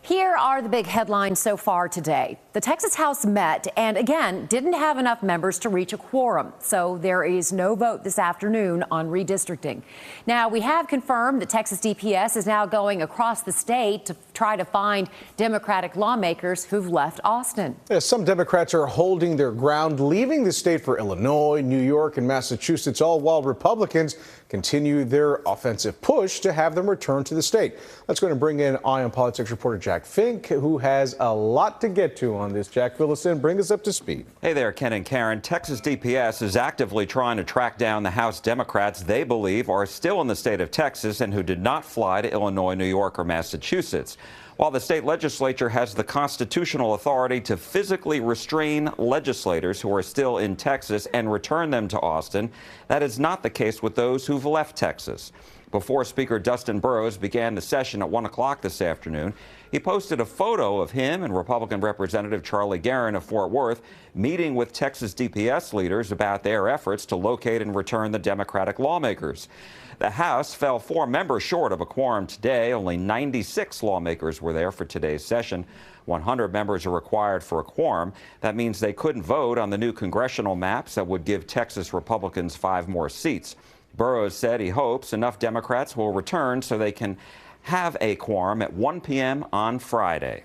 Here are the big headlines so far today. The Texas House met and again didn't have enough members to reach a quorum, so there is no vote this afternoon on redistricting. Now, we have confirmed that Texas DPS is now going across the state to try to find Democratic lawmakers who've left Austin. Yeah, some Democrats are holding their ground, leaving the state for Illinois, New York, and Massachusetts, all while Republicans continue their offensive push to have them return to the state. Let's go and bring in Eye on Politics reporter Jack Fink, who has a lot to get to on this. Jack, fill us in, bring us up to speed. Hey there, Ken and Karen. Texas DPS is actively trying to track down the House Democrats they believe are still in the state of Texas and who did not fly to Illinois, New York, or Massachusetts. While the state legislature has the constitutional authority to physically restrain legislators who are still in Texas and return them to Austin, that is not the case with those who've left Texas. Before Speaker Dustin Burrows began the session at 1 o'clock this afternoon, he posted a photo of him and Republican Representative Charlie Guerin of Fort Worth meeting with Texas DPS leaders about their efforts to locate and return the Democratic lawmakers. The House fell 4 members short of a quorum today. Only 96 lawmakers were there for today's session. 100 members are required for a quorum. That means they couldn't vote on the new congressional maps that would give Texas Republicans 5 more seats. Burrows said he hopes enough Democrats will return so they can have a quorum at 1 p.m. on Friday.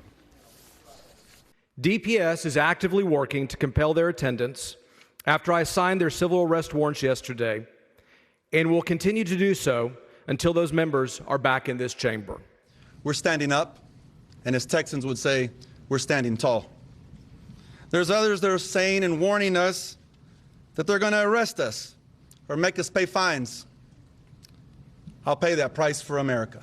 DPS is actively working to compel their attendance after I signed their civil arrest warrants yesterday, and will continue to do so until those members are back in this chamber. We're standing up, and as Texans would say, we're standing tall. There's others that are saying and warning us that they're going to arrest us or make us pay fines. I'll pay that price for America.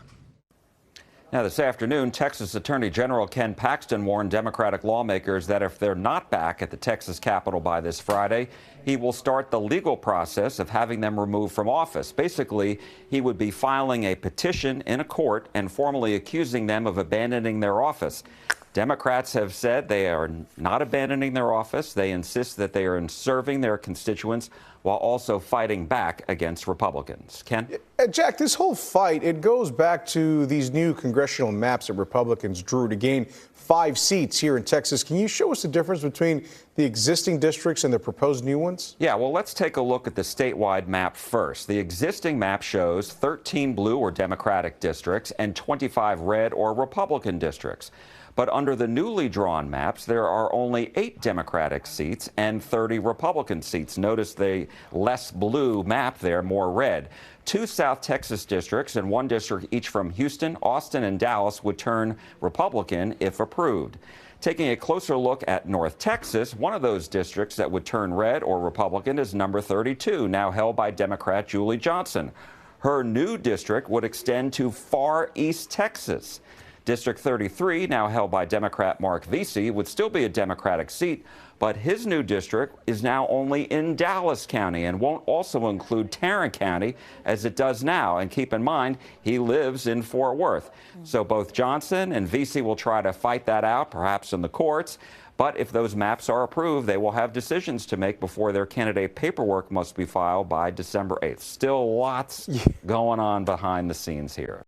Now, this afternoon, Texas Attorney General Ken Paxton warned Democratic lawmakers that if they're not back at the Texas Capitol by this Friday, he will start the legal process of having them removed from office. Basically, he would be filing a petition in a court and formally accusing them of abandoning their office. Democrats have said they are not abandoning their office. They insist that they are serving their constituents while also fighting back against Republicans. Ken? Jack, this whole fight, it goes back to these new congressional maps that Republicans drew to gain 5 seats here in Texas. Can you show us the difference between the existing districts and the proposed new ones? Yeah, well, let's take a look at the statewide map first. The existing map shows 13 blue or Democratic districts and 25 red or Republican districts. But under the newly drawn maps, there are only 8 Democratic seats and 30 Republican seats. Notice the less blue map there, more red. 2 South Texas districts and 1 district each from Houston, Austin, and Dallas would turn Republican if approved. Taking a closer look at North Texas, one of those districts that would turn red or Republican is number 32, now held by Democrat Julie Johnson. Her new district would extend to far East Texas. District 33, now held by Democrat Mark Vesey, would still be a Democratic seat, but his new district is now only in Dallas County and won't also include Tarrant County as it does now. And keep in mind, he lives in Fort Worth. So both Johnson and Vesey will try to fight that out, perhaps in the courts. But if those maps are approved, they will have decisions to make before their candidate paperwork must be filed by December 8th. Still lots going on behind the scenes here.